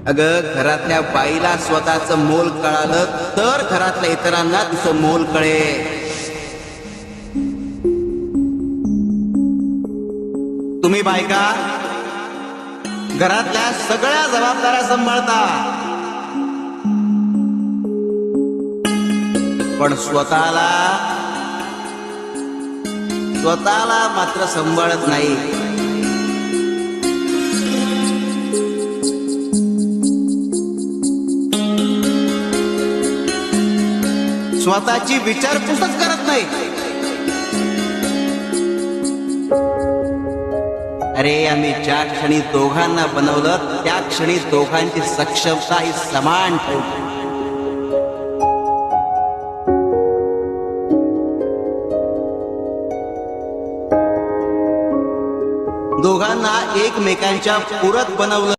अगं, घरातल्या बाईला स्वतःचं मोल कळालं तर घरातल्या इतरांना तिचं मोल कळेल. तुम्ही बायका घरातल्या सगळ्या जबाबदाऱ्या सांभाळता, पण स्वतःला मात्र सांभाळत नाही. स्वतःची विचारपूसच करत नाही. अरे, आम्ही ज्या क्षणी दोघांना बनवलं त्या क्षणी दोघांची सक्षमता ही समान ठेवली. दोघांना एकमेकांच्या पूरक बनवलं.